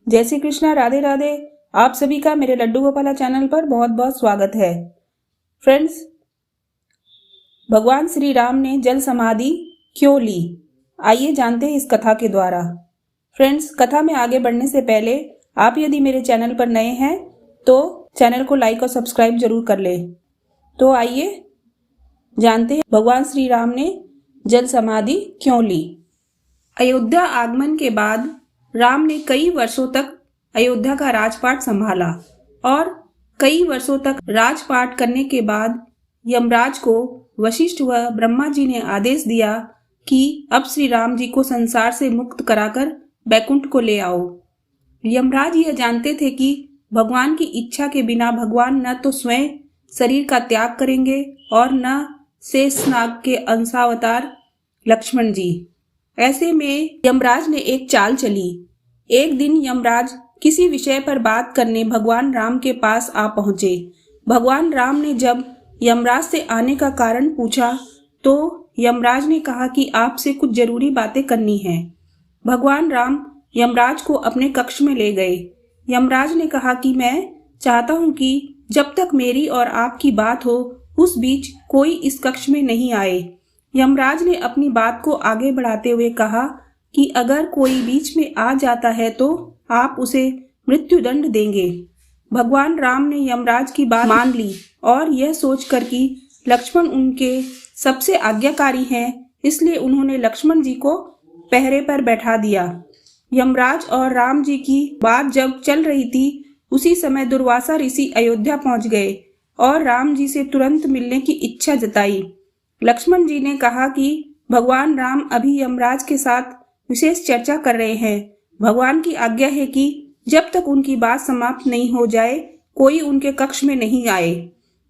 जय श्री कृष्णा, राधे राधे। आप सभी का मेरे लड्डू गोपाला चैनल पर बहुत बहुत स्वागत है। फ्रेंड्स, भगवान श्री राम ने जल समाधि क्यों ली, आइए जानते हैं इस कथा के द्वारा। फ्रेंड्स, कथा में आगे बढ़ने से पहले आप यदि मेरे चैनल पर नए हैं तो चैनल को लाइक और सब्सक्राइब जरूर कर लें। तो आइए जानते हैं भगवान श्री राम ने जल समाधि क्यों ली। अयोध्या आगमन के बाद राम ने कई वर्षों तक अयोध्या का राजपाट संभाला और कई वर्षों तक राजपाट करने के बाद यमराज को वशिष्ठ व ब्रह्मा जी ने आदेश दिया कि अब श्री राम जी को संसार से मुक्त कराकर बैकुंठ को ले आओ। यमराज यह जानते थे कि भगवान की इच्छा के बिना भगवान न तो स्वयं शरीर का त्याग करेंगे और न शेषनाग के अंशावतार लक्ष्मण जी। ऐसे में यमराज ने एक चाल चली। एक दिन यमराज किसी विषय पर बात करने भगवान राम के पास आ पहुंचे। भगवान राम ने जब यमराज से आने का कारण पूछा तो यमराज ने कहा कि आपसे कुछ जरूरी बातें करनी है। भगवान राम यमराज को अपने कक्ष में ले गए। यमराज ने कहा कि मैं चाहता हूं कि जब तक मेरी और आपकी बात हो उस बीच कोई इस कक्ष में नहीं आए। यमराज ने अपनी बात को आगे बढ़ाते हुए कहा कि अगर कोई बीच में आ जाता है तो आप उसे मृत्यु दंड देंगे। भगवान राम ने यमराज की बात मान ली और यह सोचकर कि लक्ष्मण उनके सबसे आज्ञाकारी हैं, इसलिए उन्होंने लक्ष्मण जी को पहरे पर बैठा दिया। यमराज और राम जी की बात जब चल रही थी उसी समय दुर्वासा ऋषि अयोध्या पहुंच गए और राम जी से तुरंत मिलने की इच्छा जताई। लक्ष्मण जी ने कहा कि भगवान राम अभी यमराज के साथ विशेष चर्चा कर रहे हैं। भगवान की आज्ञा है कि जब तक उनकी बात समाप्त नहीं हो जाए कोई उनके कक्ष में नहीं आए,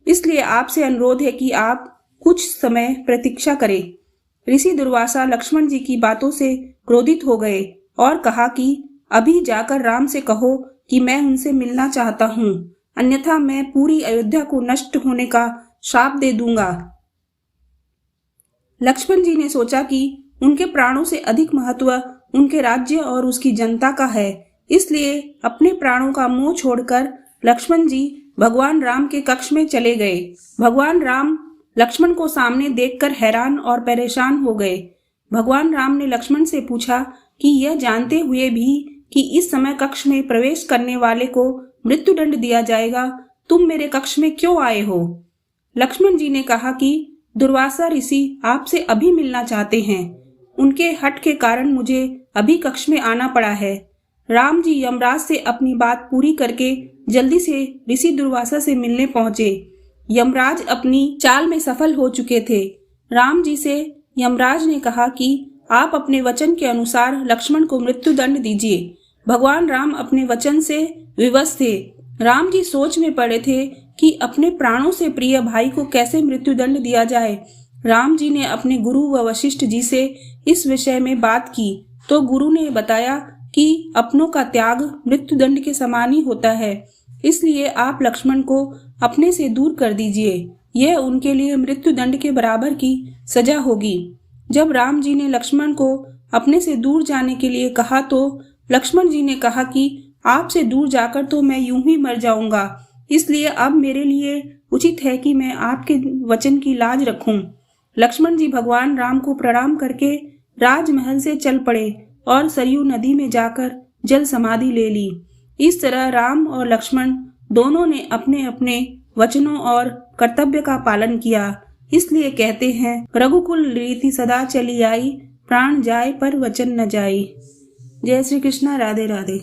इसलिए आपसे अनुरोध है कि आप कुछ समय प्रतीक्षा करें। ऋषि दुर्वासा लक्ष्मण जी की बातों से क्रोधित हो गए और कहा कि अभी जाकर राम से कहो कि मैं उनसे मिलना चाहता हूँ, अन्यथा मैं पूरी अयोध्या को नष्ट होने का श्राप दे दूंगा। लक्ष्मण जी ने सोचा कि उनके प्राणों से अधिक महत्व उनके राज्य और उसकी जनता का है, इसलिए अपने प्राणों का मोह छोड़कर लक्ष्मण जी भगवान राम के कक्ष में चले गए। भगवान राम लक्ष्मण को सामने देखकर हैरान और परेशान हो गए। भगवान राम ने लक्ष्मण से पूछा कि यह जानते हुए भी कि इस समय कक्ष में प्रवेश करने वाले को मृत्यु दंड दिया जाएगा, तुम मेरे कक्ष में क्यों आए हो? लक्ष्मण जी ने कहा कि दुर्वासा ऋषि आपसे अभी मिलना चाहते हैं, उनके हठ के कारण मुझे अभी कक्ष में आना पड़ा है। राम जी यमराज से अपनी बात पूरी करके जल्दी से ऋषि दुर्वासा से मिलने पहुंचे। यमराज अपनी चाल में सफल हो चुके थे। राम जी से यमराज ने कहा कि आप अपने वचन के अनुसार लक्ष्मण को मृत्यु दंड दीजिए। भगवान राम अपने वचन से विवश थे। राम जी सोच में पड़े थे कि अपने प्राणों से प्रिय भाई को कैसे मृत्यु दंड दिया जाए। राम जी ने अपने गुरु व वशिष्ठ जी से इस विषय में बात की तो गुरु ने बताया कि अपनों का त्याग मृत्यु दंड के समान ही होता है, इसलिए आप लक्ष्मण को अपने से दूर कर दीजिए, यह उनके लिए मृत्यु दंड के बराबर की सजा होगी। जब राम जी ने लक्ष्मण को अपने से दूर जाने के लिए कहा तो लक्ष्मण जी ने कहा कि आपसे दूर जाकर तो मैं यूं ही मर जाऊंगा, इसलिए अब मेरे लिए उचित है कि मैं आपके वचन की लाज रखूं। लक्ष्मण जी भगवान राम को प्रणाम करके राजमहल से चल पड़े और सरयू नदी में जाकर जल समाधि ले ली। इस तरह राम और लक्ष्मण दोनों ने अपने अपने वचनों और कर्तव्य का पालन किया। इसलिए कहते हैं, रघुकुल रीति सदा चली आई, प्राण जाए पर वचन न जाई। जय श्री कृष्णा, राधे राधे।